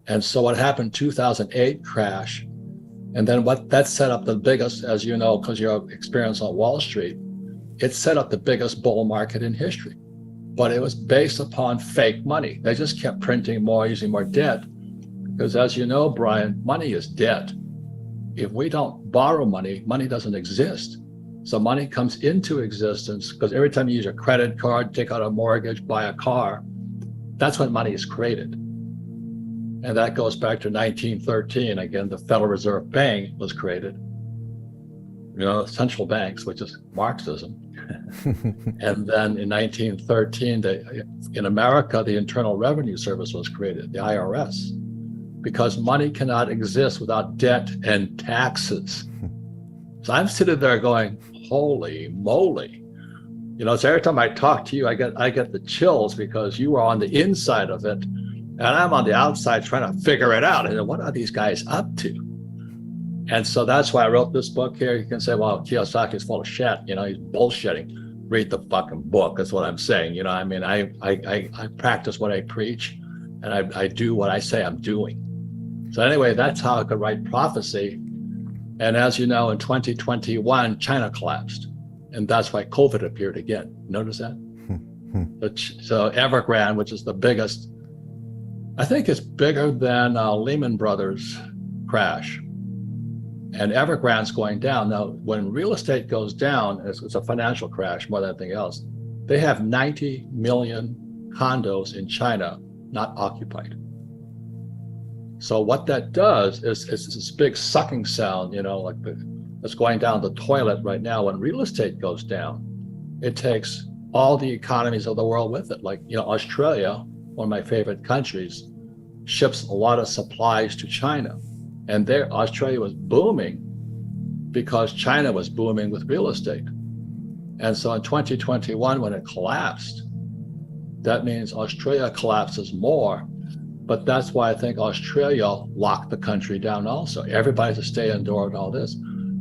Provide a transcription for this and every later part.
And so what happened, 2008 crash, and then what that set up the biggest, as you know, because your experience on Wall Street, it set up the biggest bull market in history. But it was based upon fake money. They just kept printing more, using more debt. Because as you know, Brian, money is debt. If we don't borrow money, money doesn't exist. So money comes into existence because every time you use your credit card, take out a mortgage, buy a car, that's when money is created. And that goes back to 1913. Again, the Federal Reserve Bank was created. Central banks, which is Marxism. And then in 1913, in America, the Internal Revenue Service was created, the IRS, because money cannot exist without debt and taxes. So I'm sitting there going, holy moly. So every time I talk to you, I get the chills because you are on the inside of it. And I'm on the outside trying to figure it out. And what are these guys up to? And so that's why I wrote this book here. You can say, well, Kiyosaki is full of shit. He's bullshitting. Read the fucking book. That's what I'm saying. I practice what I preach, and I do what I say I'm doing. So anyway, that's how I could write prophecy. And as you know, in 2021, China collapsed. And that's why COVID appeared again. Notice that? So Evergrande, which is the biggest, I think it's bigger than Lehman Brothers crash. And Evergrande's going down. Now, when real estate goes down, it's a financial crash more than anything else. They have 90 million condos in China not occupied. So what that does is it's this big sucking sound, like it's going down the toilet right now. When real estate goes down, it takes all the economies of the world with it. Like, Australia, one of my favorite countries, ships a lot of supplies to China. And there, Australia was booming because China was booming with real estate. And so in 2021, when it collapsed, that means Australia collapses more. But that's why I think Australia locked the country down also. Everybody to stay indoors and all this.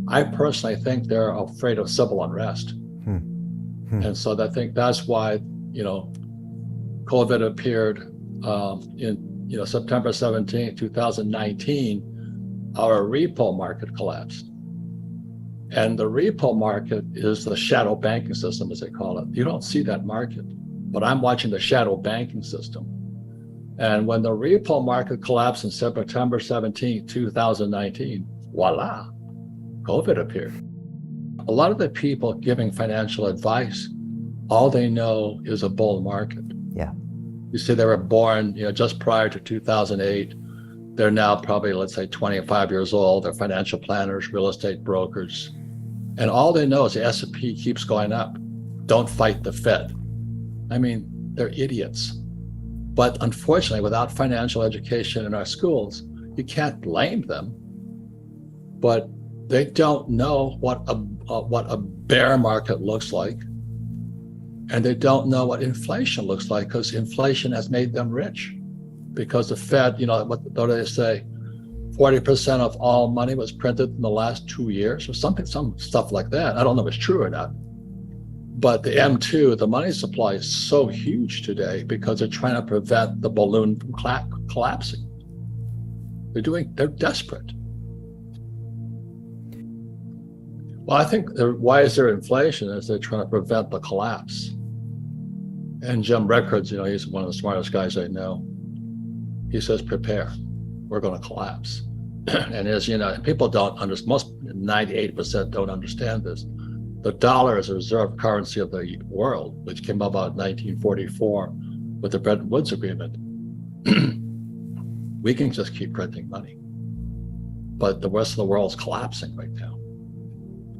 I personally think they're afraid of civil unrest. And so I think that's why, COVID appeared in September 17, 2019. Our repo market collapsed. And the repo market is the shadow banking system, as they call it. You don't see that market, but I'm watching the shadow banking system. And when the repo market collapsed in September 17, 2019, voila, COVID appeared. A lot of the people giving financial advice, all they know is a bull market. Yeah. You see, they were born, just prior to 2008. They're now probably, let's say, 25 years old. They're financial planners, real estate brokers. And all they know is the S&P keeps going up. Don't fight the Fed. I mean, they're idiots. But unfortunately, without financial education in our schools, you can't blame them. But they don't know what a bear market looks like. And they don't know what inflation looks like, because inflation has made them rich. Because the Fed, what do they say? 40% of all money was printed in the last 2 years or some stuff like that. I don't know if it's true or not. But the M2, the money supply is so huge today because they're trying to prevent the balloon from collapsing. They're desperate. Well, I think why is there inflation is they're trying to prevent the collapse. And Jim Rickards, he's one of the smartest guys I know. He says, prepare, we're going to collapse. And as people don't understand, most 98% don't understand this. The dollar is a reserve currency of the world, which came about in 1944 with the Bretton Woods Agreement. We can just keep printing money. But the rest of the world's collapsing right now.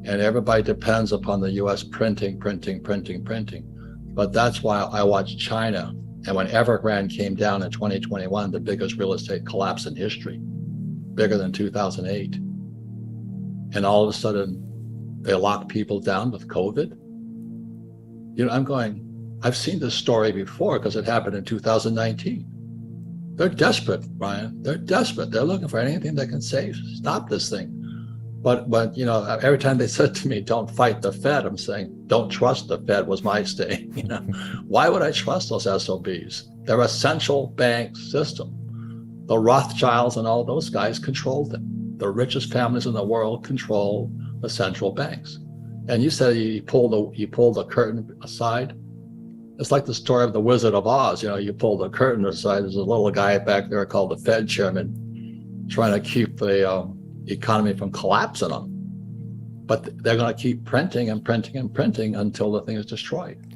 And everybody depends upon the US printing. But that's why I watch China. And when Evergrande came down in 2021, the biggest real estate collapse in history, bigger than 2008. And all of a sudden, they lock people down with COVID. I've seen this story before because it happened in 2019. They're desperate, Brian. They're desperate. They're looking for anything that can stop this thing. But every time they said to me, don't fight the Fed, I'm saying, don't trust the Fed was my stay. Why would I trust those SOBs? They're a central bank system. The Rothschilds and all those guys controlled them. The richest families in the world control the central banks. And you said you pull the curtain aside. It's like the story of the Wizard of Oz. You pull the curtain aside. There's a little guy back there called the Fed chairman, trying to keep the economy from collapsing on. But they're going to keep printing and printing and printing until the thing is destroyed.